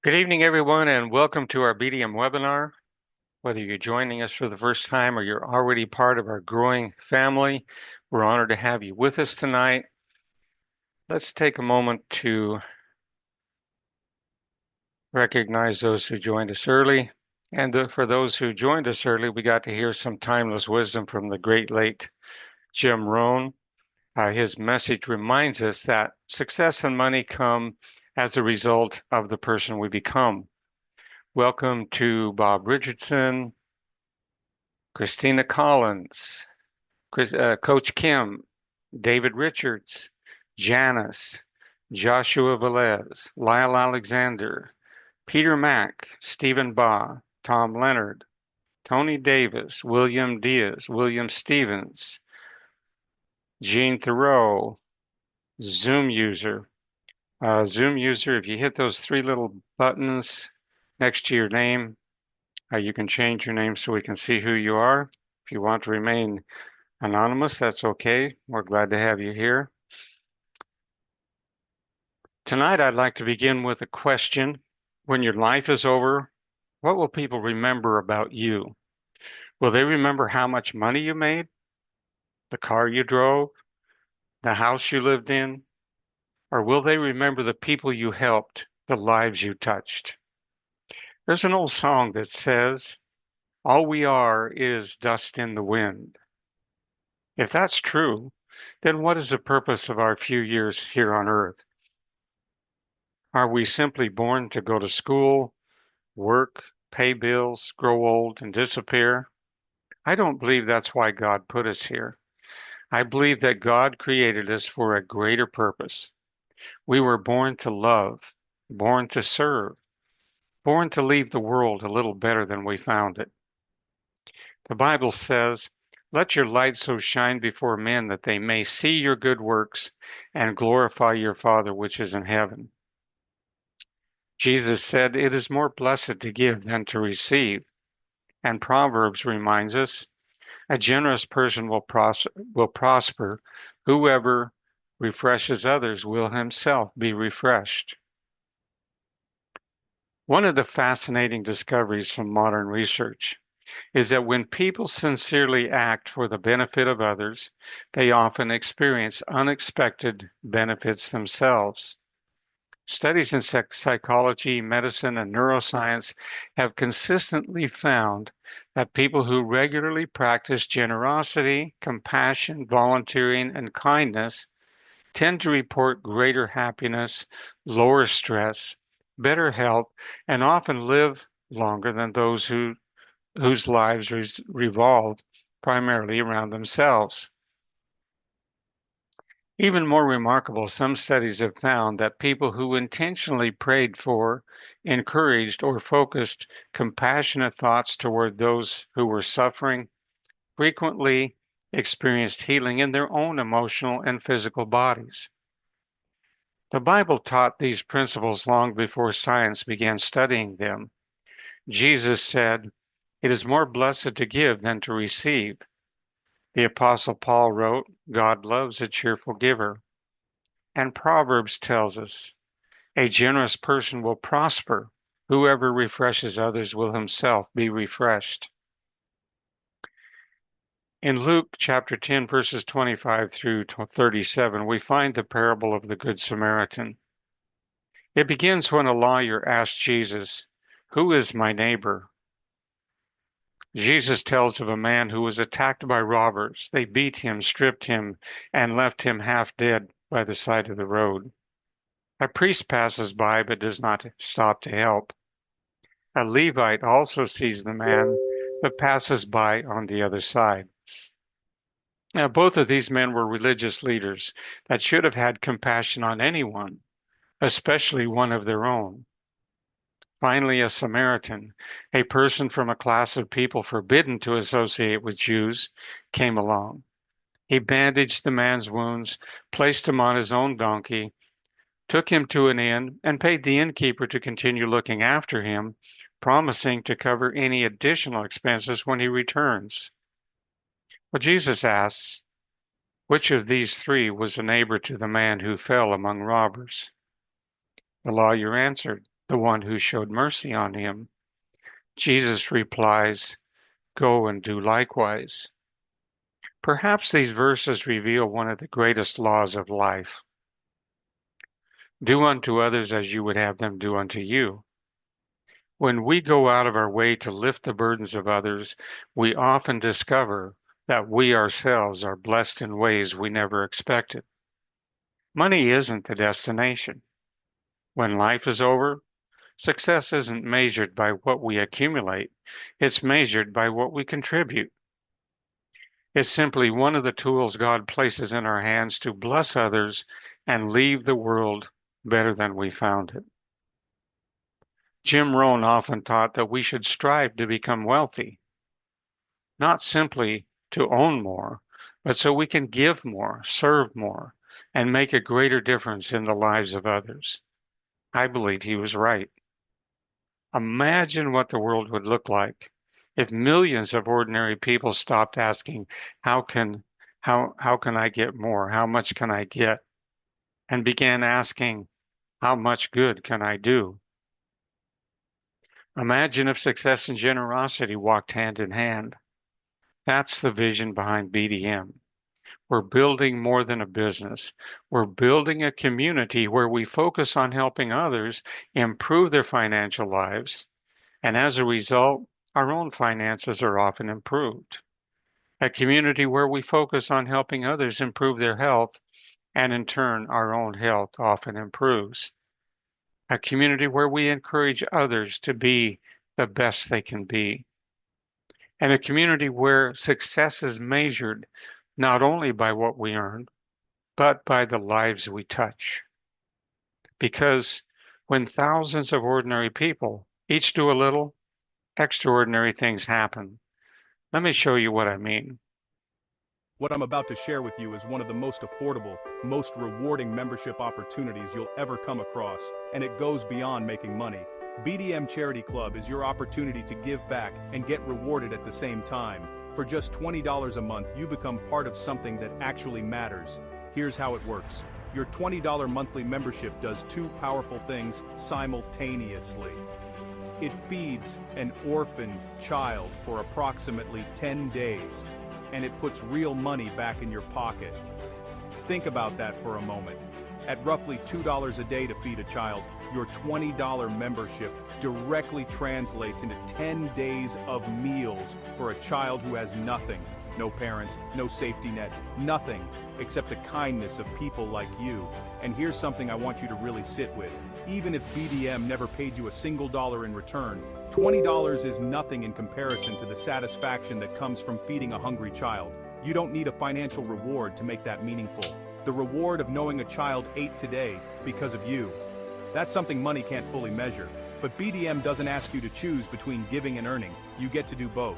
Good evening, everyone, and welcome to our BDM webinar. Whether you're joining us for the first time or you're already part of our growing family, we're honored to have you with us tonight. Let's take a moment to recognize those who joined us early. And for those who joined us early, we got to hear some timeless wisdom from the great late Jim Rohn. His message reminds us that success and money come as a result of the person we become. Welcome to Bob Richardson, Christina Collins, Coach Kim, David Richards, Janice, Joshua Velez, Lyle Alexander, Peter Mack, Stephen Baugh, Tom Leonard, Tony Davis, William Diaz, William Stevens, Gene Thoreau, Zoom user. Zoom user, if you hit those three little buttons next to your name, you can change your name so we can see who you are. If you want to remain anonymous, that's okay. We're glad to have you here. Tonight, I'd like to begin with a question. When your life is over, what will people remember about you? Will they remember how much money you made, the car you drove, the house you lived in, or will they remember the people you helped, the lives you touched? There's an old song that says, all we are is dust in the wind. If that's true, then what is the purpose of our few years here on earth? Are we simply born to go to school, work, pay bills, grow old, and disappear? I don't believe that's why God put us here. I believe that God created us for a greater purpose. We were born to love, born to serve, born to leave the world a little better than we found it. The Bible says, let your light so shine before men that they may see your good works and glorify your Father which is in heaven. Jesus said, it is more blessed to give than to receive. And Proverbs reminds us, a generous person will prosper. Whoever refreshes others will himself be refreshed. One of the fascinating discoveries from modern research is that when people sincerely act for the benefit of others, they often experience unexpected benefits themselves. Studies in psychology, medicine, and neuroscience have consistently found that people who regularly practice generosity, compassion, volunteering, and kindness tend to report greater happiness, lower stress, better health, and often live longer than those whose lives revolve primarily around themselves. Even more remarkable, some studies have found that people who intentionally prayed for, encouraged, or focused compassionate thoughts toward those who were suffering frequently experienced healing in their own emotional and physical bodies. The Bible taught these principles long before science began studying them. Jesus said, it is more blessed to give than to receive. The Apostle Paul wrote, God loves a cheerful giver. And Proverbs tells us, a generous person will prosper. Whoever refreshes others will himself be refreshed. In Luke chapter 10, verses 25 through 37, we find the parable of the Good Samaritan. It begins when a lawyer asked Jesus, who is my neighbor? Jesus tells of a man who was attacked by robbers. They beat him, stripped him, and left him half dead by the side of the road. A priest passes by but does not stop to help. A Levite also sees the man but passes by on the other side. Now, both of these men were religious leaders that should have had compassion on anyone, especially one of their own. Finally, a Samaritan, a person from a class of people forbidden to associate with Jews, came along. He bandaged the man's wounds, placed him on his own donkey, took him to an inn, and paid the innkeeper to continue looking after him, promising to cover any additional expenses when he returns. Well, Jesus asks, which of these three was a neighbor to the man who fell among robbers? The lawyer answered, the one who showed mercy on him. Jesus replies, "Go and do likewise." Perhaps these verses reveal one of the greatest laws of life. Do unto others as you would have them do unto you. When we go out of our way to lift the burdens of others, we often discover that we ourselves are blessed in ways we never expected. Money isn't the destination. When life is over, success isn't measured by what we accumulate, it's measured by what we contribute. It's simply one of the tools God places in our hands to bless others and leave the world better than we found it. Jim Rohn often taught that we should strive to become wealthy, not simply to own more, but so we can give more, serve more, and make a greater difference in the lives of others. I believe he was right. Imagine what the world would look like if millions of ordinary people stopped asking, how can I get more? How much can I get? And began asking, how much good can I do? Imagine if success and generosity walked hand in hand. That's the vision behind BDM. We're building more than a business. We're building a community where we focus on helping others improve their financial lives. And as a result, our own finances are often improved. A community where we focus on helping others improve their health, and in turn, our own health often improves. A community where we encourage others to be the best they can be. And a community where success is measured not only by what we earn, but by the lives we touch. Because when thousands of ordinary people each do a little, extraordinary things happen. Let me show you what I mean. What I'm about to share with you is one of the most affordable, most rewarding membership opportunities you'll ever come across, and it goes beyond making money. BDM Charity Club is your opportunity to give back and get rewarded at the same time. For just $20 a month, you become part of something that actually matters. Here's how it works. Your $20 monthly membership does two powerful things simultaneously. It feeds an orphan child for approximately 10 days, and it puts real money back in your pocket. Think about that for a moment. At roughly $2 a day to feed a child, your $20 membership directly translates into 10 days of meals for a child who has nothing. No parents, no safety net, nothing except the kindness of people like you. And here's something I want you to really sit with. Even if BDM never paid you a single dollar in return, $20 is nothing in comparison to the satisfaction that comes from feeding a hungry child. You don't need a financial reward to make that meaningful. The reward of knowing a child ate today because of you. That's something money can't fully measure. But BDM doesn't ask you to choose between giving and earning. You get to do both.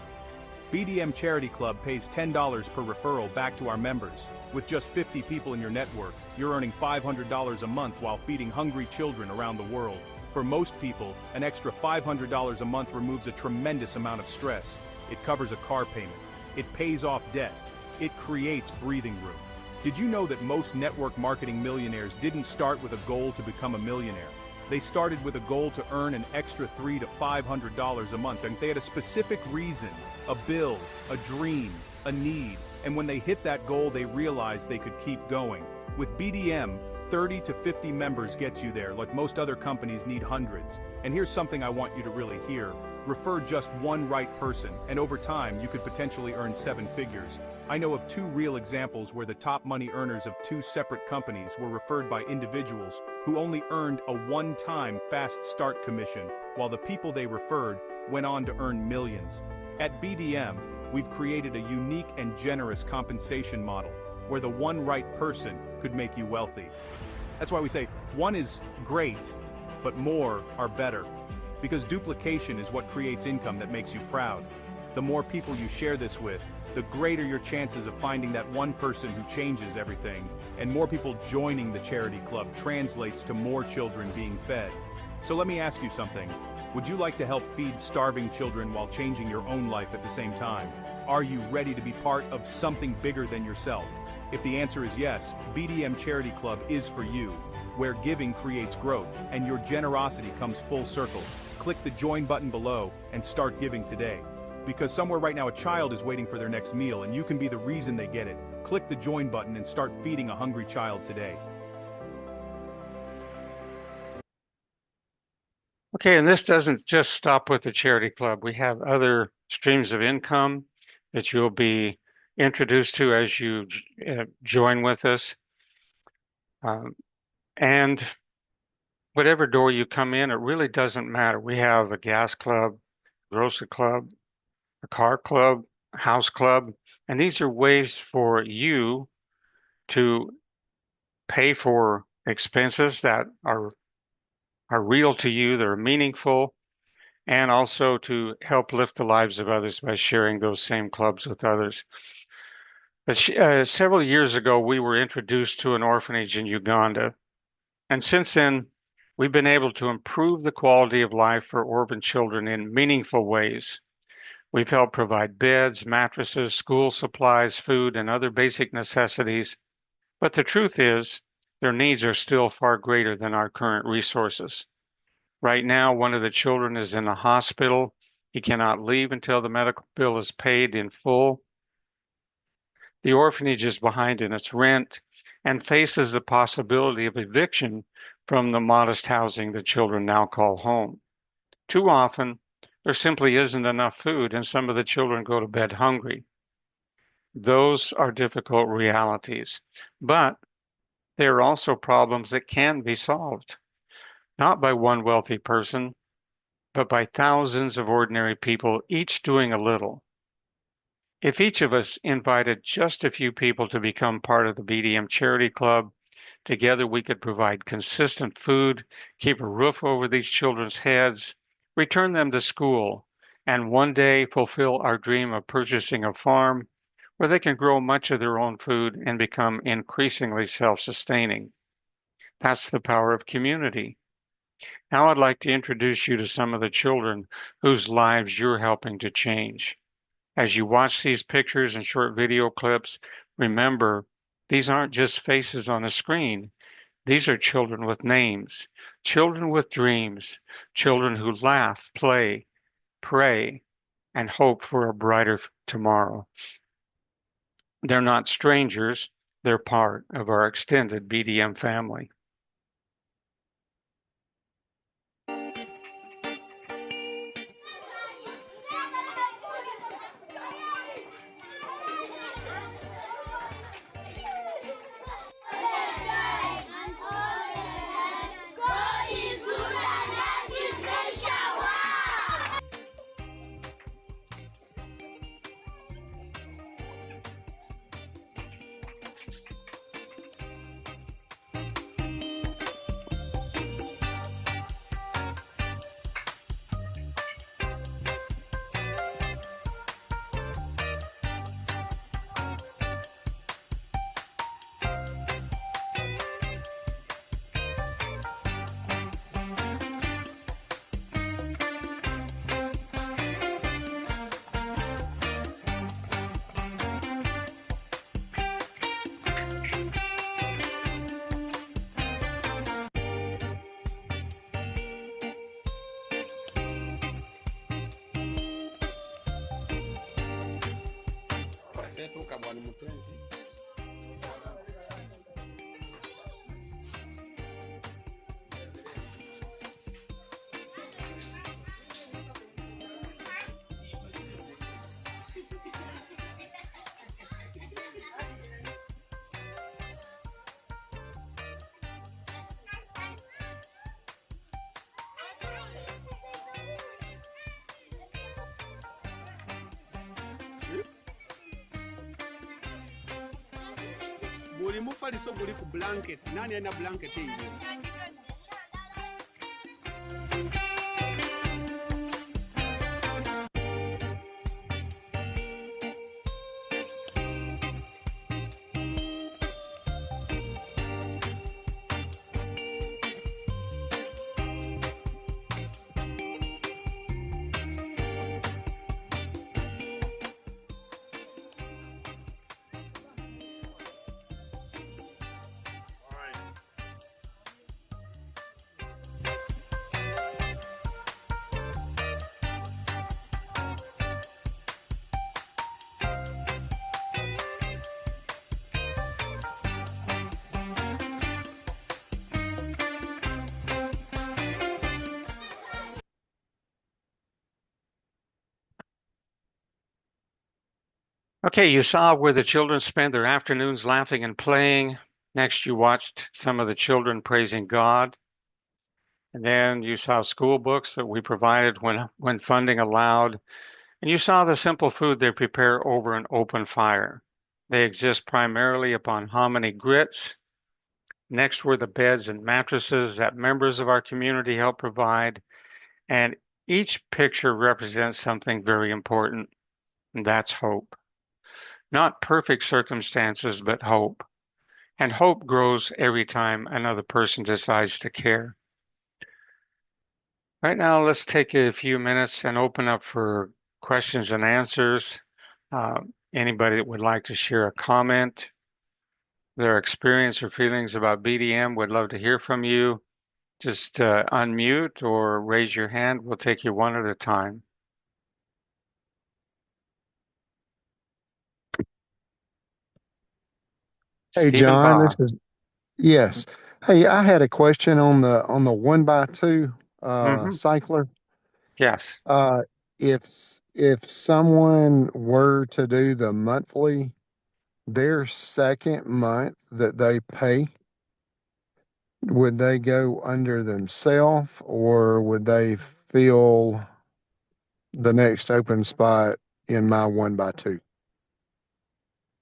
BDM Charity Club pays $10 per referral back to our members. With just 50 people in your network, you're earning $500 a month while feeding hungry children around the world. For most people, an extra $500 a month removes a tremendous amount of stress. It covers a car payment. It pays off debt. It creates breathing room. Did you know that most network marketing millionaires didn't start with a goal to become a millionaire? They started with a goal to earn an extra $300 to $500 a month, and they had a specific reason, a bill, a dream, a need, and when they hit that goal, they realized they could keep going. With BDM, 30 to 50 members gets you there, like most other companies need hundreds. And here's something I want you to really hear. Refer just one right person, and over time, you could potentially earn 7 figures. I know of 2 real examples where the top money earners of 2 separate companies were referred by individuals who only earned a one-time fast start commission, while the people they referred went on to earn millions. At BDM, we've created a unique and generous compensation model where the one right person could make you wealthy. That's why we say 1 is great, but more are better. Because duplication is what creates income that makes you proud. The more people you share this with, the greater your chances of finding that one person who changes everything, and more people joining the charity club translates to more children being fed. So let me ask you something. Would you like to help feed starving children while changing your own life at the same time? Are you ready to be part of something bigger than yourself? If the answer is yes, BDM Charity Club is for you. where giving creates growth, and your generosity comes full circle. Click the join button below and start giving today. Because somewhere right now a child is waiting for their next meal and you can be the reason they get it. Click the join button and start feeding a hungry child today. Okay, and this doesn't just stop with the charity club. We have other streams of income that you'll be introduced to as you join with us. And whatever door you come in, it really doesn't matter. We have a gas club, grocery club, a car club, a house club, and these are ways for you to pay for expenses that are real to you, that are meaningful, and also to help lift the lives of others by sharing those same clubs with others. But several years ago, we were introduced to an orphanage in Uganda, and since then, we've been able to improve the quality of life for orphan children in meaningful ways. We've helped provide beds, mattresses, school supplies, food, and other basic necessities. But the truth is, their needs are still far greater than our current resources. Right now, one of the children is in a hospital. He cannot leave until the medical bill is paid in full. The orphanage is behind in its rent and faces the possibility of eviction from the modest housing the children now call home. Too often, there simply isn't enough food, and some of the children go to bed hungry. Those are difficult realities, but there are also problems that can be solved, not by one wealthy person, but by thousands of ordinary people, each doing a little. If each of us invited just a few people to become part of the BDM Charity Club, together we could provide consistent food, keep a roof over these children's heads, return them to school, and one day fulfill our dream of purchasing a farm where they can grow much of their own food and become increasingly self-sustaining. That's the power of community. Now I'd like to introduce you to some of the children whose lives you're helping to change. As you watch these pictures and short video clips, remember, these aren't just faces on a screen. These are children with names, children with dreams, children who laugh, play, pray, and hope for a brighter tomorrow. They're not strangers. They're part of our extended BDM family. Buli mufaliso guli ku blanket. Nani alina blanket hiyo? Okay, you saw where the children spend their afternoons laughing and playing. Next, you watched some of the children praising God. And then you saw school books that we provided when funding allowed. And you saw the simple food they prepare over an open fire. They exist primarily upon hominy grits. Next were the beds and mattresses that members of our community help provide. And each picture represents something very important, and that's hope. Not perfect circumstances, but hope. And hope grows every time another person decides to care. Right now, let's take a few minutes and open up for questions and answers. Uh, Anybody that would like to share a comment, their experience or feelings about BDM, would love to hear from you. Just unmute or raise your hand. We'll take you one at a time. Hey, Stephen John, Barr. this is yes. Hey, I had a question on the 1x2 Hmm. cycler. Yes. Uh, if someone were to do the monthly, their second month that they pay, would they go under themselves or would they fill the next open spot in my 1x2?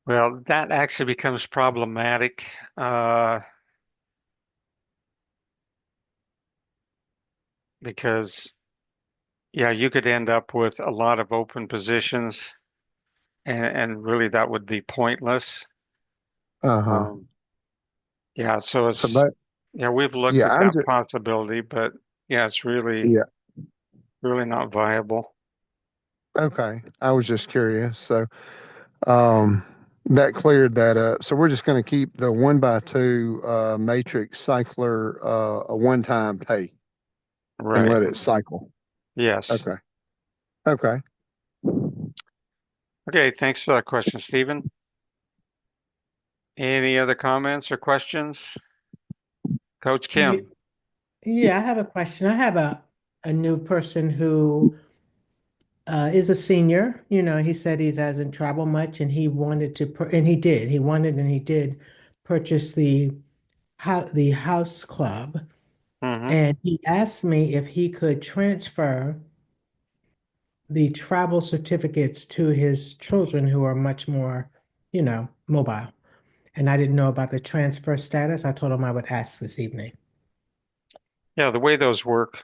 Well, that actually becomes problematic uh, because, yeah, you could end up with a lot of open positions, and really that would be pointless. Uh-huh. Um, yeah, so So it's, that yeah, we've looked yeah, at I'm that just possibility, but yeah, it's really, yeah, really not viable. okay. I was just curious. So Um, that cleared that up. So we're just going to keep the 1x2 matrix cycler a one-time pay and Right. let it cycle. Yes. Okay. Okay. Okay, thanks for that question, Stephen. Any other comments or questions? Coach Yeah, Kim. yeah, I have a question. I have a new person who is a senior. You know, he said he doesn't travel much, and he wanted to, and he did. He wanted and he did purchase the house club, Hmm. and he asked me if he could transfer the travel certificates to his children who are much more, mobile. And I didn't know about the transfer status. I told him I would ask this evening. Yeah, the way those work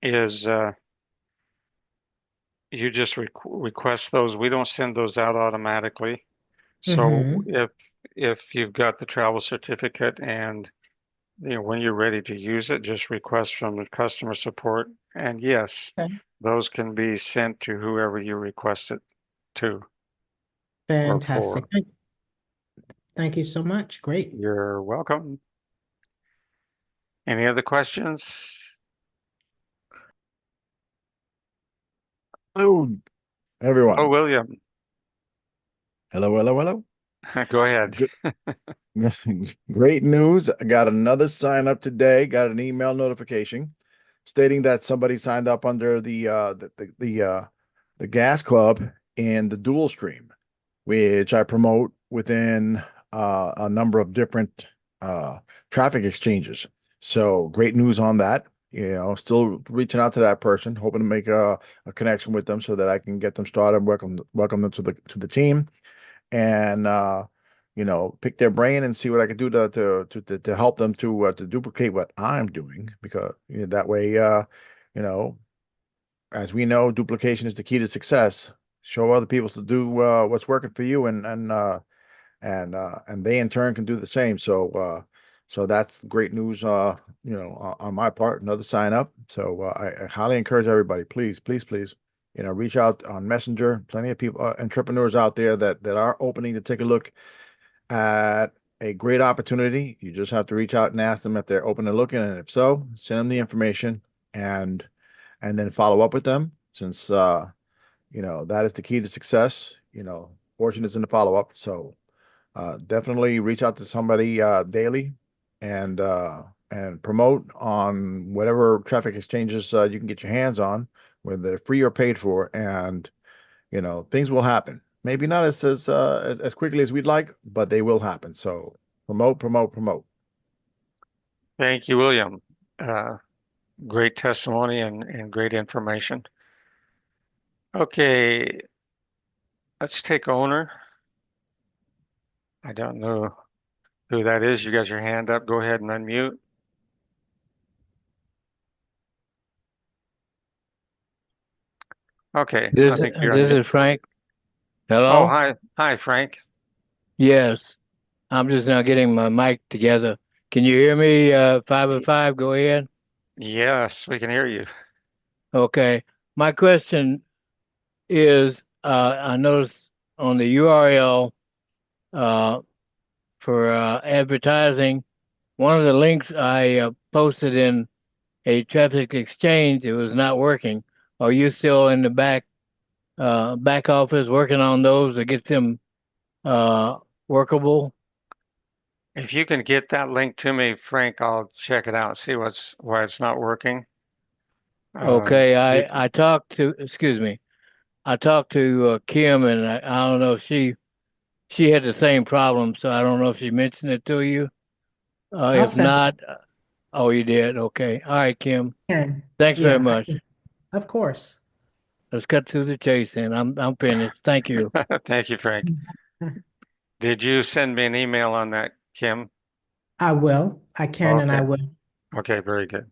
is you just request those. We don't send those out automatically. So Mm-hmm. if you've got the travel certificate and when you're ready to use it, just request from the customer support. And yes, Okay. those can be sent to whoever you request it to or Fantastic. for. Thank you so much. Great. You're welcome. Any other questions? Hello, Oh, everyone. William, Hello, hello, hello. go ahead. Good, great news. I got another sign up today. Got an email notification stating that somebody signed up under the gas club in the dual stream, which I promote within a number of different uh, traffic exchanges. So great news on that. Still reaching out to that person, hoping to make a connection with them so that I can get them started, welcome them to the team, and pick their brain and see what I can do to help them to duplicate what I'm doing, because that way, you know, as we know, duplication is the key to success. Show other people to do what's working for you, and they in turn can do the same. So that's great news. On my part, another sign up. So I highly encourage everybody, please, please, please, reach out on Messenger. Plenty of people, entrepreneurs out there that are opening to take a look at a great opportunity. You just have to reach out and ask them if they're open to looking, and if so, send them the information and then follow up with them, since that is the key to success. Fortune is in the follow up. So definitely reach out to somebody daily and promote on whatever traffic exchanges you can get your hands on, whether they're free or paid for, and things will happen. Maybe not as quickly as we'd like, but they will happen. So promote, promote, promote. Thank you, William. Uh, Great testimony and great information. Okay, let's take owner. I don't know who that is. You got your hand up. Go ahead and unmute. Okay, I This think you're this unmuted. is Frank. Oh, Hello? hi, Frank. Yes. I'm just now getting my mic together. Can you hear me? 505, go ahead. Yes, we can hear you. Okay. My question is, I noticed on the URL uh, for advertising, one of the links I posted in a traffic exchange, it was not working. Are you still in the back office working on those to get them uh, workable? If you can get that link to me, Frank, I'll check it out, see why it's not working. Okay, You, I talked to, excuse me, I talked to Kim, and I don't know if she had the same problem, so I don't know if she mentioned it to you. I'll If send it. not, oh, you did. Okay, all right, Kim. Ken. Thanks very Yeah, much. of course. Let's cut to the chase, and I'm finished. Thank you. thank you, Frank. Did you send me an email on that, Kim? I will. I can and Okay. I will. Okay, very good.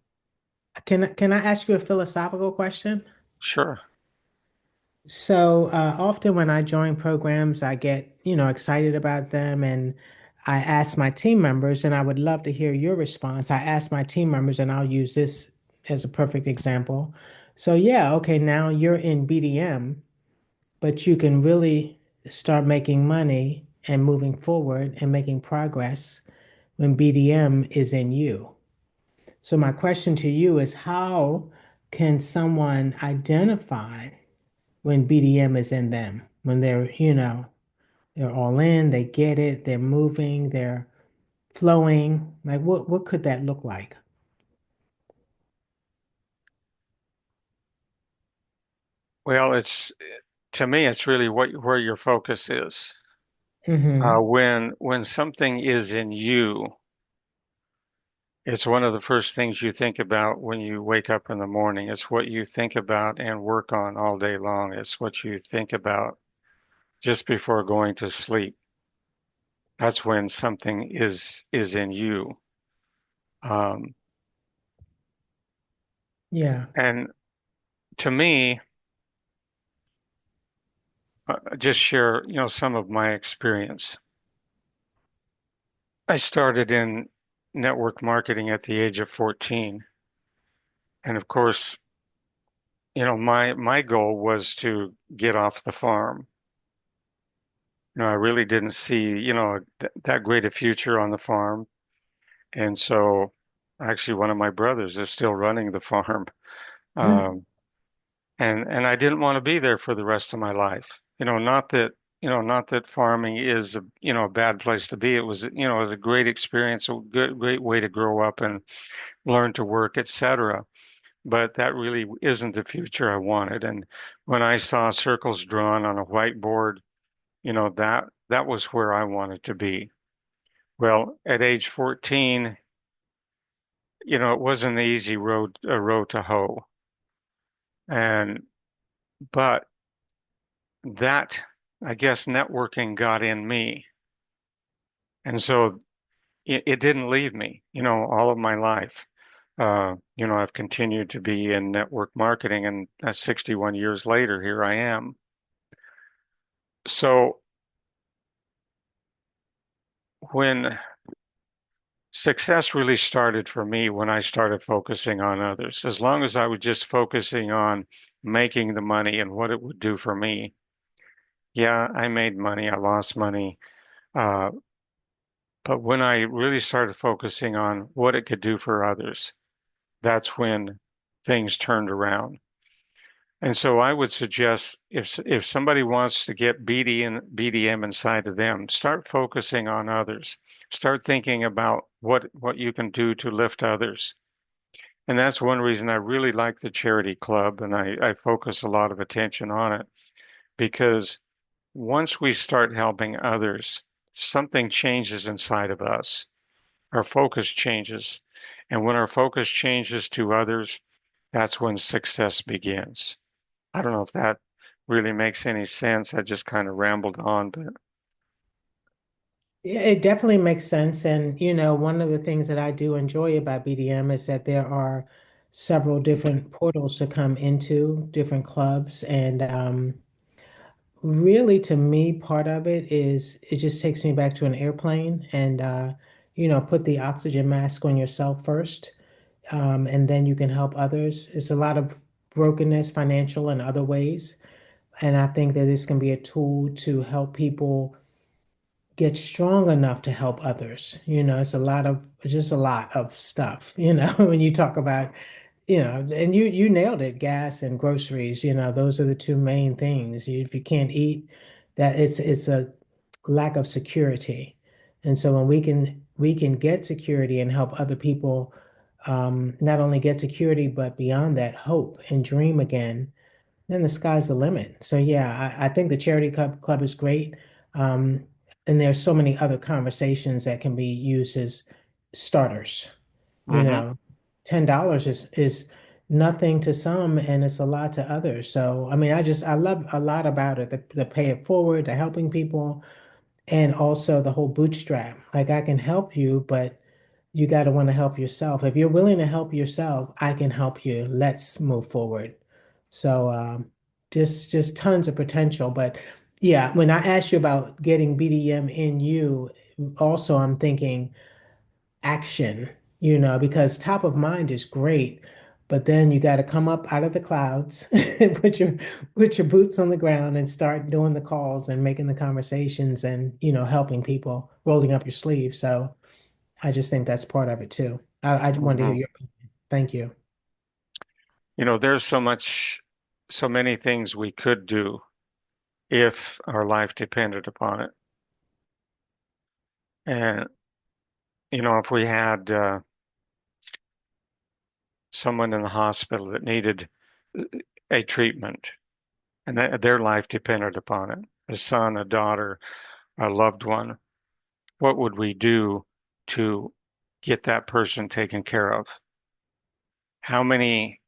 Can I ask you a philosophical question? Sure. So often when I join programs, I get, excited about them and I ask my team members, and I would love to hear your response. I ask my team members, and I'll use this as a perfect example. So yeah, okay, now you're in BDM, but you can really start making money and moving forward and making progress when BDM is in you. So my question to you is how can someone identify when BDM is in them, when they're all in, they get it, they're moving, they're flowing. Like what could that look like? Well, to me, it's really where your focus is. Mm-hmm. When something is in you, it's one of the first things you think about when you wake up in the morning. It's what you think about and work on all day long. It's what you think about just before going to sleep. That's when something is in you. Um, Yeah. and to me, just share, some of my experience. I started in network marketing at the age of 14. And of course, my goal was to get off the farm. I really didn't see, that great a future on the farm. And so actually one of my brothers is still running the farm. Um, and I didn't want to be there for the rest of my life. Not that farming is a bad place to be. It was a great experience, a great way to grow up and learn to work, etc. But that really isn't the future I wanted. And when I saw circles drawn on a whiteboard, that was where I wanted to be. Well, at age 14, it wasn't an easy road to hoe. And but that, I guess, networking got in me. And so it didn't leave me, all of my life. I've continued to be in network marketing, and 61 years later, here I am. So when success really started for me, when I started focusing on others, as long as I was just focusing on making the money and what it would do for me. Yeah, I made money, I lost money. Uh, but when I really started focusing on what it could do for others, that's when things turned around. And so I would suggest if somebody wants to get BDM inside of them, start focusing on others. Start thinking about what you can do to lift others. And that's one reason I really like the charity club, and I focus a lot of attention on it because once we start helping others, something changes inside of us. Our focus changes. And when our focus changes to others, that's when success begins. I don't know if that really makes any sense. I just kind of rambled on, but Yeah, it definitely makes sense. And, one of the things that I do enjoy about BDM is that there are several different portals to come into, different clubs. And really, to me, part of it is it just takes me back to an airplane and, put the oxygen mask on yourself first, and then you can help others. It's a lot of brokenness, financial and other ways. And I think that this can be a tool to help people get strong enough to help others. It's just a lot of stuff, when you talk about, and you nailed it, gas and groceries, those are the two main things. If you can't eat, that it's a lack of security. And so when we can get security and help other people, not only get security, but beyond that, hope and dream again, then the sky's the limit. So yeah, I think the charity club is great. Um, and there's so many other conversations that can be used as starters. You hmm know, $10 is nothing to some and it's a lot to others. So I mean, I love a lot about it, the pay it forward, the helping people, and also the whole bootstrap. Like I can help you, but you got to want to help yourself. If you're willing to help yourself, I can help you. Let's move forward. So just tons of potential. But yeah, when I asked you about getting BDM in you, also I'm thinking action, because top of mind is great, but then you got to come up out of the clouds, put your boots on the ground and start doing the calls and making the conversations and, helping people, rolling up your sleeves. So I just think that's part of it too. I wanted to hear hmm your opinion. Thank you. there's so many things we could do if our life depended upon it. And, if we had someone in the hospital that needed a treatment and their life depended upon it, a son, a daughter, a loved one, what would we do to get that person taken care of? How many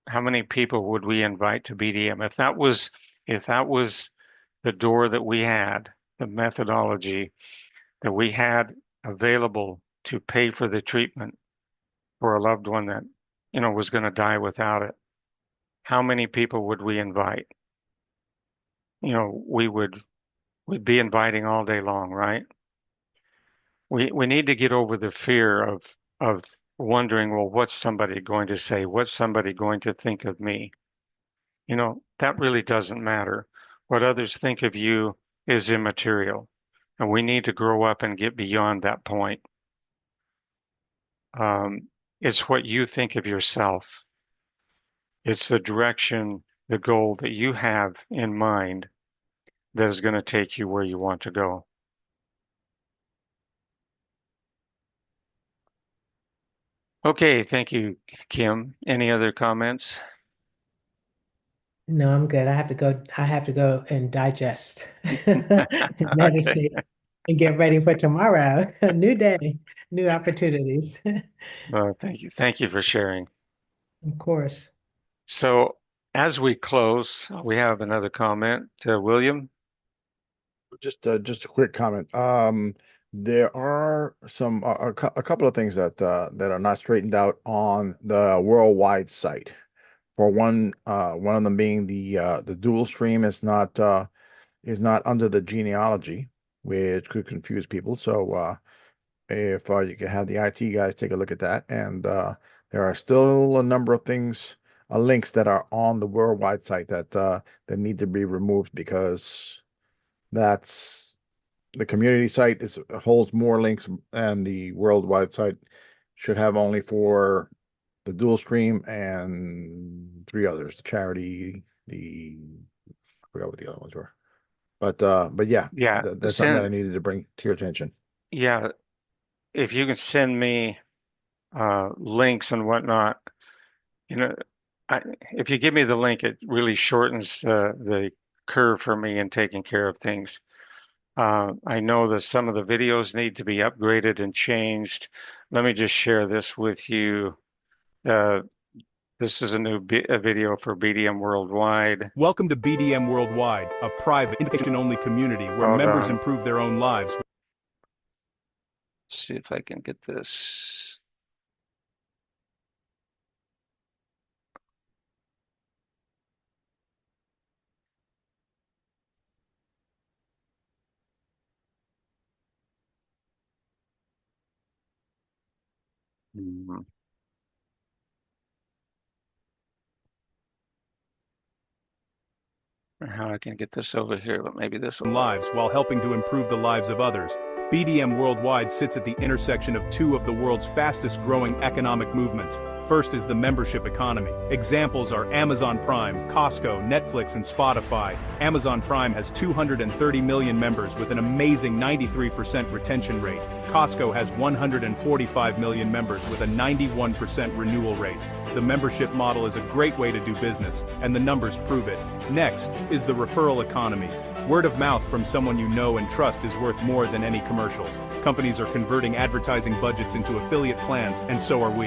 how many people would we invite to BDM if that was the door that we had, the methodology that we had available to pay for the treatment for a loved one that was going to die without it? How many people would we invite? We'd be inviting all day long, right? We need to get over the fear of wondering, well, what's somebody going to say? What's somebody going to think of me? That really doesn't matter. What others think of you is immaterial, and we need to grow up and get beyond that point. It's what you think of yourself. It's the direction, the goal that you have in mind that is going to take you where you want to go. Okay, thank you, Kim. Any other comments? No, I'm good. I have to go and digest and Okay. meditate and get ready for tomorrow. A new day, new opportunities. Well, thank you. Thank you for sharing. Of course. So, as we close, we have another comment. William? Just a quick comment. There are a couple of things that are not straightened out on the worldwide site. For one of them being the dual stream is not under the genealogy, which could confuse people. So if you can have the IT guys take a look at that, and there are still a number of things, links that are on the worldwide site that need to be removed because that's the community site holds more links, and the worldwide site should have only for the dual stream and three others: the charity, I forgot what the other ones were. But yeah, Yeah, that's something that I needed to bring to your attention. yeah, if you can send me links and whatnot, you know, I, if you give me the link, it really shortens the curve for me in taking care of things. I know that some of the videos need to be upgraded and changed. Let me just share this with you. This is a new video for BDM Worldwide. Welcome to BDM Worldwide, a private, invitation-only community where Hold members on. improve their own lives. See if I can get this. How I can get this over here, but maybe this will lives while helping to improve the lives of others. BDM Worldwide sits at the intersection of two of the world's fastest growing economic movements. First is the membership economy. Examples are Amazon Prime, Costco, Netflix, and Spotify. Amazon Prime has 230 million members with an amazing 93% retention rate. Costco has 145 million members with a 91% renewal rate. The membership model is a great way to do business, and the numbers prove it. Next is the referral economy. Word of mouth from someone you know and trust is worth more than any commercial. Companies are converting advertising budgets into affiliate plans, and so are we.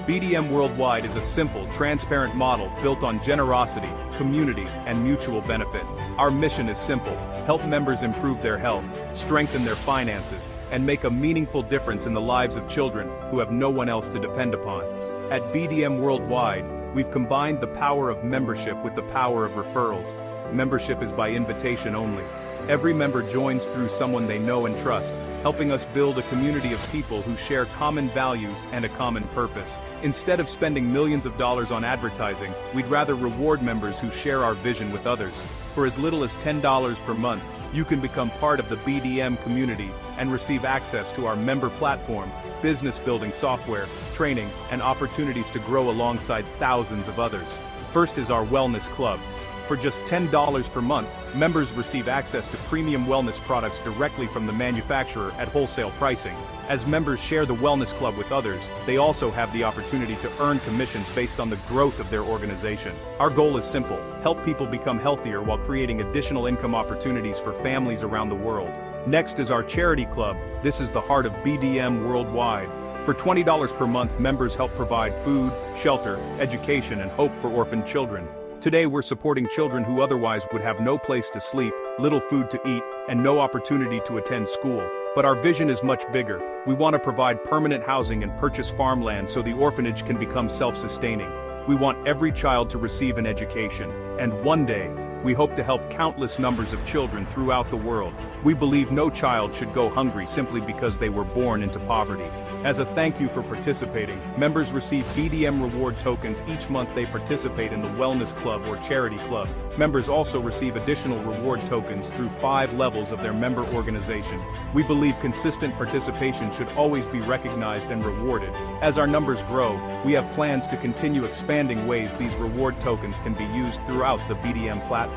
BDM Worldwide is a simple, transparent model built on generosity, community, and mutual benefit. Our mission is simple: help members improve their health, strengthen their finances, and make a meaningful difference in the lives of children who have no one else to depend upon. At BDM Worldwide, we've combined the power of membership with the power of referrals. Membership is by invitation only. Every member joins through someone they know and trust, helping us build a community of people who share common values and a common purpose. Instead of spending millions of dollars on advertising, we'd rather reward members who share our vision with others. For as little as $10 per month, you can become part of the BDM community and receive access to our member platform, business building software, training, and opportunities to grow alongside thousands of others. First is our Wellness Club. For just $10 per month, members receive access to premium wellness products directly from the manufacturer at wholesale pricing. As members share the Wellness Club with others, they also have the opportunity to earn commissions based on the growth of their organization. Our goal is simple: help people become healthier while creating additional income opportunities for families around the world. Next is our Charity Club. This is the heart of BDM Worldwide. For $20 per month, members help provide food, shelter, education, and hope for orphaned children. Today we're supporting children who otherwise would have no place to sleep, little food to eat, and no opportunity to attend school. But our vision is much bigger. We want to provide permanent housing and purchase farmland so the orphanage can become self-sustaining. We want every child to receive an education, and one day, we hope to help countless numbers of children throughout the world. We believe no child should go hungry simply because they were born into poverty. As a thank you for participating, members receive BDM reward tokens each month they participate in the Wellness Club or Charity Club. Members also receive additional reward tokens through 5 levels of their member organization. We believe consistent participation should always be recognized and rewarded. As our numbers grow, we have plans to continue expanding ways these reward tokens can be used throughout the BDM platform.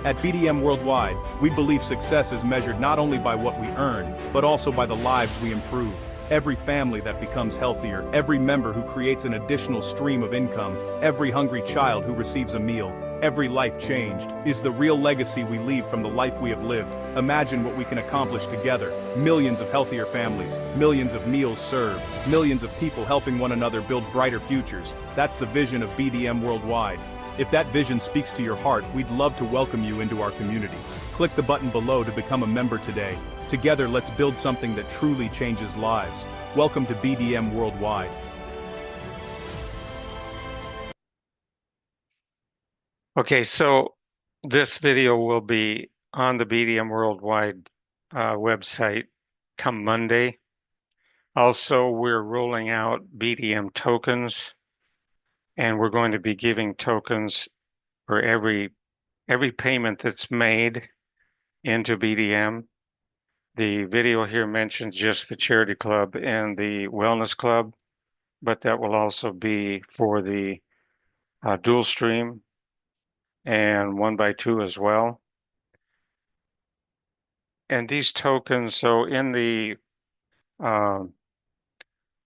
At BDM Worldwide, we believe success is measured not only by what we earn, but also by the lives we improve. Every family that becomes healthier, every member who creates an additional stream of income, every hungry child who receives a meal, every life changed, is the real legacy we leave from the life we have lived. Imagine what we can accomplish together. Millions of healthier families, millions of meals served, millions of people helping one another build brighter futures. That's the vision of BDM Worldwide. If that vision speaks to your heart, we'd love to welcome you into our community. Click the button below to become a member today. Together, let's build something that truly changes lives. Welcome to BDM Worldwide. Okay, so this video will be on the BDM Worldwide website come Monday. Also, we're rolling out BDM tokens, and we're going to be giving tokens for every payment that's made into BDM. The video here mentions just the Charity Club and the Wellness Club, but that will also be for the dual stream and 1x2 as well. And these tokens, so in the, for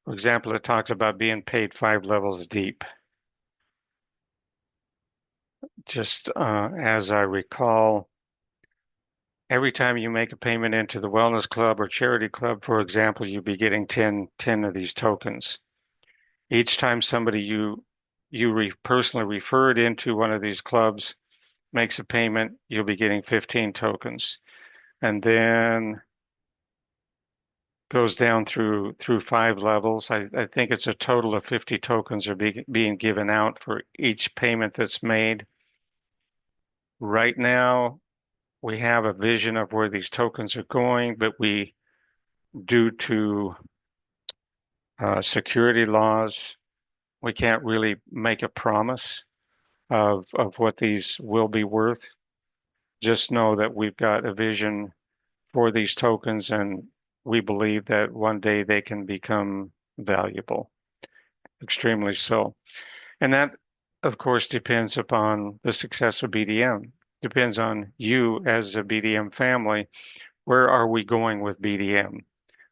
example, it talks about being paid 5 levels deep. Just as I recall, every time you make a payment into the wellness club or charity club, for example, you'll be getting 10 of these tokens. Each time somebody you personally referred into one of these clubs makes a payment, you'll be getting 15 tokens. And then goes down through 5 levels. I think it's a total of 50 tokens are being given out for each payment that's made. Right now, we have a vision of where these tokens are going, but due to security laws, we can't really make a promise of what these will be worth. Just know that we've got a vision for these tokens, and we believe that one day they can become valuable, extremely so. And that, of course, depends upon the success of BDM. Depends on you as a BDM family. Where are we going with BDM?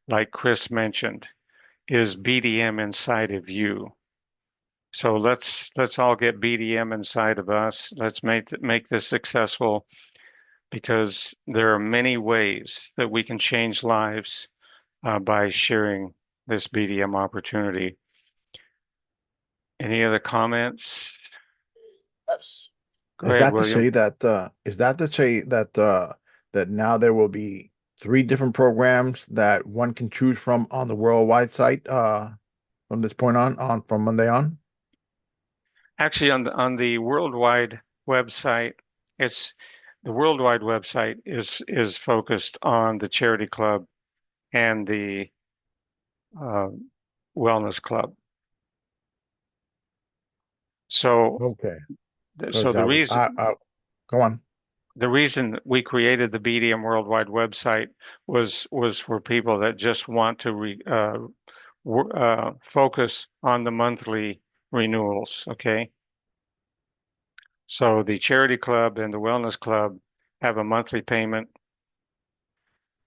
Like Chris mentioned, is BDM inside of you? So let's all get BDM inside of us. Let's make this successful because there are many ways that we can change lives by sharing this BDM opportunity. Any other comments? Yes. Go ahead, William. Is that to say that that now there will be three different programs that one can choose from on the worldwide site from this point on from Monday on? Actually, on the worldwide website, it's the worldwide website is focused on the charity club and the uh, wellness club. So, Okay. so Because the I was reason I go on. the reason we created the BDM Worldwide website was for people that just want to focus on the monthly renewals. Okay, so the charity club and the wellness club have a monthly payment,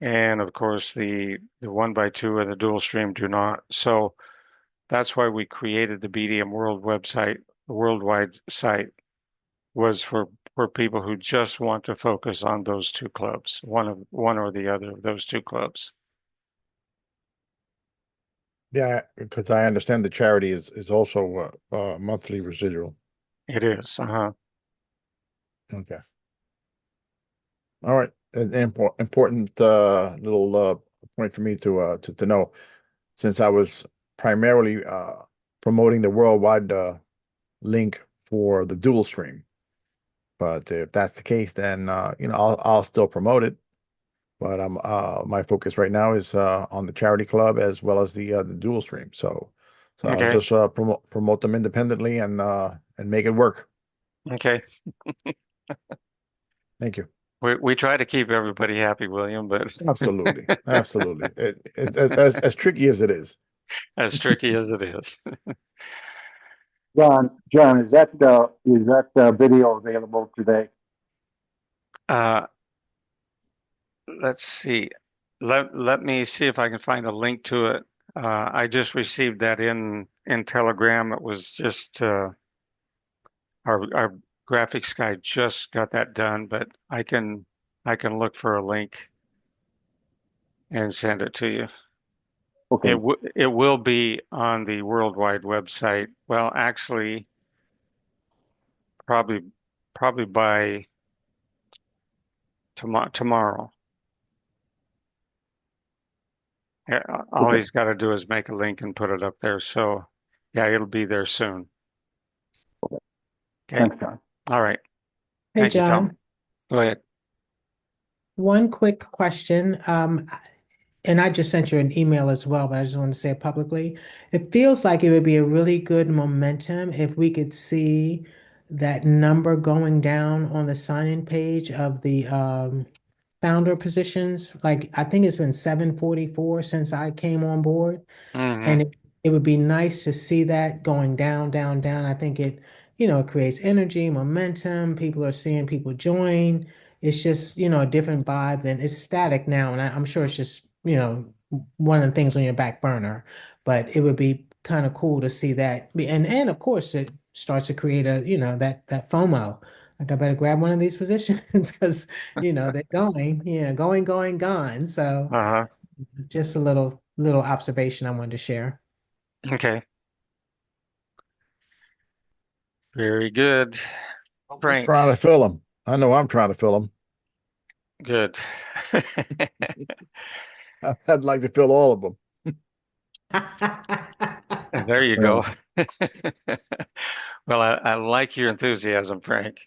and of course the 1x2 and the dual stream do not. So that's why we created the BDM World website, the worldwide site was for people who just want to focus on those two clubs, one or the other of those two clubs. Yeah, because I understand the charity is also monthly residual. It is. Uh-huh. Okay. All right. An important little point for me to know, since I was primarily promoting the worldwide link for the dual stream. But if that's the case, then I'll still promote it. But I'm my focus right now is on the charity club as well as the dual stream. So I'll Okay. just promote them independently and make it work. Okay. Thank you. We try to keep everybody happy, William, but Absolutely, absolutely. It's as tricky as it is. as tricky as it is. John, is that video available today? Uh, let's see. Let me see if I can find a link to it. I just received that in Telegram. It was just our graphics guy just got that done, but I can look for a link and send it to you. Okay. It will be on the worldwide website. Well, actually, probably probably by tomorrow. Yeah, all Okay. he's got to do is make a link and put it up there. So, yeah, it'll be there soon. Okay. Okay. Thanks, John. All right. Hey, Thank you, Tom. John, Go ahead. one quick question. And I just sent you an email as well, but I just want to say it publicly. It feels like it would be a really good momentum if we could see that number going down on the sign-in page of the founder positions. Like I think it's been 744 since I came on board. Hmm. And it would be nice to see that going down, down, down. I think it creates energy, momentum. People are seeing people join. It's just, a different vibe than it's static now. And I'm sure it's just, one of the things on your back burner. But it would be kind of cool to see that. And of course it starts to create that FOMO, like I better grab one of these positions because they're going, gone. So Uh-huh. just a little observation I wanted to share. Okay. Very good. Who's Frank, trying to fill them? I know I'm trying to fill them. good. I'd like to fill all of them. There you Yeah. go. Well, I like your enthusiasm, Frank.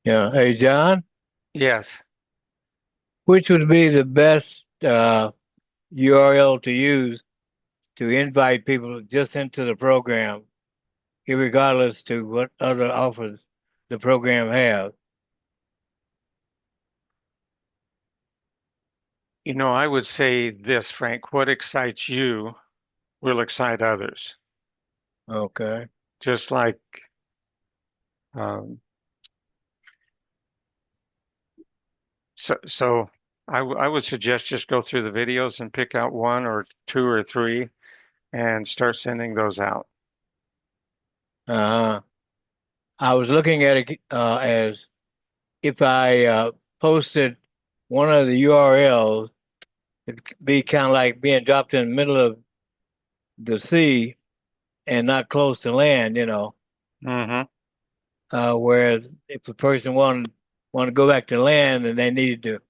Yeah. Hey, John, Yes. which would be the best URL to use to invite people just into the program, regardless to what other offers the program has? I would say this, Frank, what excites you will excite others. Okay. Just like, um, so I would suggest just go through the videos and pick out one or two or three and start sending those out. Uh-huh. I was looking at it as if I posted one of the URLs, it'd be kind of like being dropped in the middle of the sea and not close to land, Mm-hmm. Whereas if a person want to go back to land and they needed to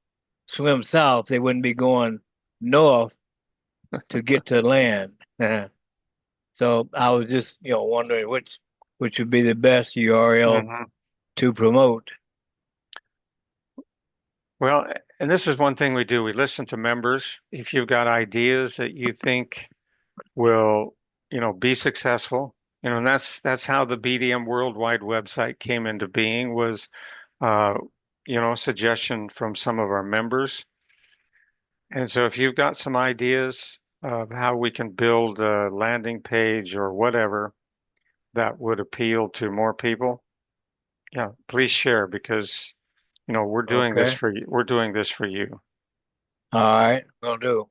swim south, they wouldn't be going north to get to land. So I was just, wondering which would be the best URL Mm-hmm. to promote. Well, and this is one thing we do. We listen to members. If you've got ideas that you think will, be successful, and that's how the BDM Worldwide website came into being was, uh, suggestion from some of our members. And so if you've got some ideas of how we can build a landing page or whatever that would appeal to more people, yeah, please share because, we're doing this Okay. for you. We're doing this for you. All right. Will do.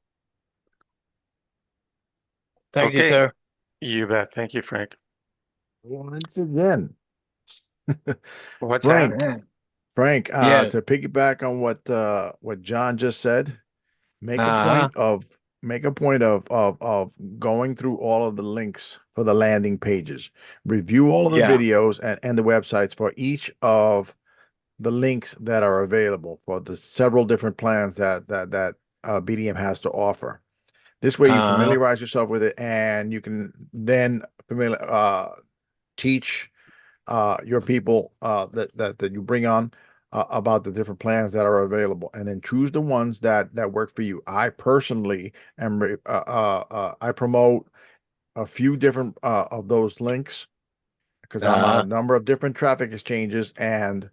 Thank you, Okay, sir. you bet. Thank you, Frank. Once again, What's that? Frank, Yeah. Frank, Yes. to piggyback on what John just said, make a Uh-huh. point of make a point of going through all of the links for the landing pages. Review all of the Yeah. videos and the websites for each of the links that are available for the several different plans that BDM has to offer. This way, you Uh-huh. familiarize yourself with it, and you can then teach your people that you bring on about the different plans that are available, and then choose the ones that work for you. I personally I promote a few different of those links because I'm on a Uh-huh. number of different traffic exchanges, and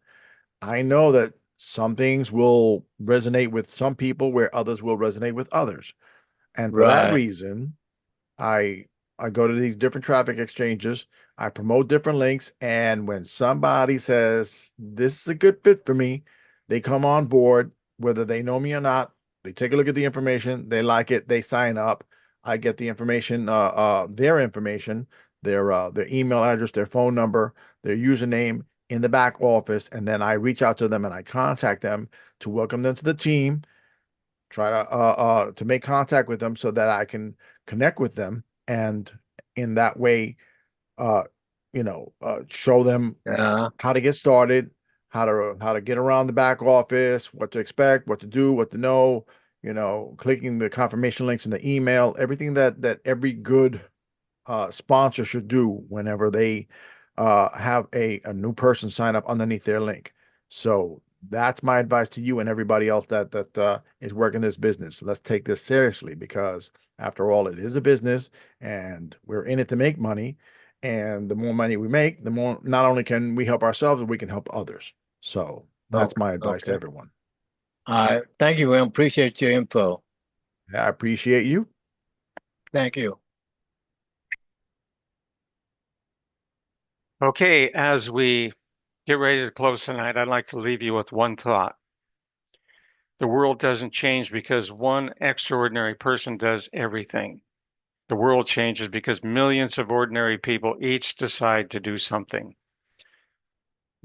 I know that some things will resonate with some people where others will resonate with others. And for that Right. reason, I I go to these different traffic exchanges, I promote different links, and when somebody says this is a good fit for me, they come on board, whether they know me or not. They take a look at the information, they like it, they sign up. I get the information, their email address, their phone number, their username in the back office, and then I reach out to them and I contact them to welcome them to the team, try to make contact with them so that I can connect with them, and in that way, uh show them Uh-huh. how to get started, how to get around the back office, what to expect, what to do, what to know, clicking the confirmation links in the email, everything that every good sponsor should do whenever they have a new person sign up underneath their link. So that's my advice to you and everybody else that is working this business. Let's take this seriously because after all, it is a business and we're in it to make money. And the more money we make, the more not only can we help ourselves, but we can help others. So that's Okay. my advice to Okay. everyone. All right. Thank you, Will. Appreciate your info. I appreciate you. Thank you. Okay, as we get ready to close tonight, I'd like to leave you with one thought. The world doesn't change because one extraordinary person does everything. The world changes because millions of ordinary people each decide to do something.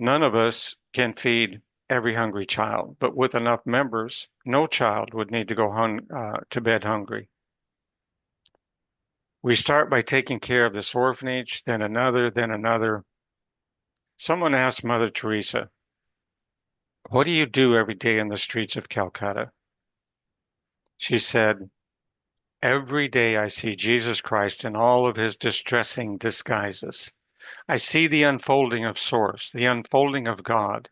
None of us can feed every hungry child, but with enough members, no child would need to go to bed hungry. We start by taking care of this orphanage, then another, then another. Someone asked Mother Teresa, "What do you do every day in the streets of Calcutta?" She said, "Every day I see Jesus Christ in all of his distressing disguises. I see the unfolding of Source, the unfolding of God,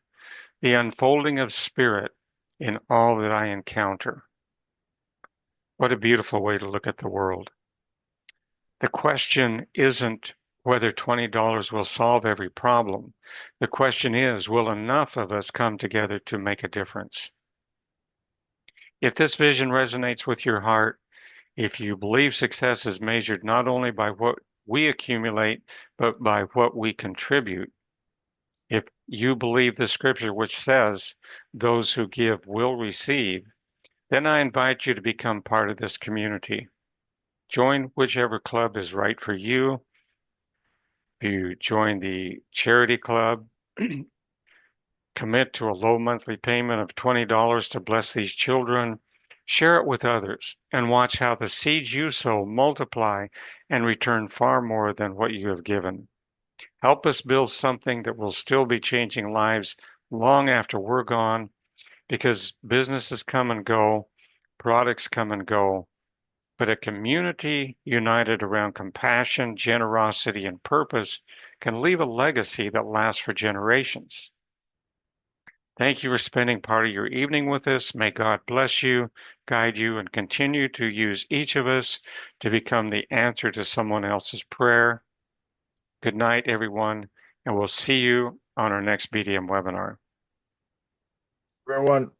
the unfolding of Spirit in all that I encounter." What a beautiful way to look at the world. The question isn't whether $20 will solve every problem. The question is, will enough of us come together to make a difference? If this vision resonates with your heart, if you believe success is measured not only by what we accumulate, but by what we contribute, if you believe the scripture which says, "Those who give will receive," then I invite you to become part of this community. Join whichever club is right for you. If you join the charity club, commit to a low monthly payment of $20 to bless these children. Share it with others and watch how the seeds you sow multiply and return far more than what you have given. Help us build something that will still be changing lives long after we're gone, because businesses come and go, products come and go, but a community united around compassion, generosity, and purpose can leave a legacy that lasts for generations. Thank you for spending part of your evening with us. May God bless you, guide you, and continue to use each of us to become the answer to someone else's prayer. Good night, everyone, and we'll see you on our next BDM webinar. Everyone.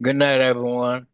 Good night, everyone.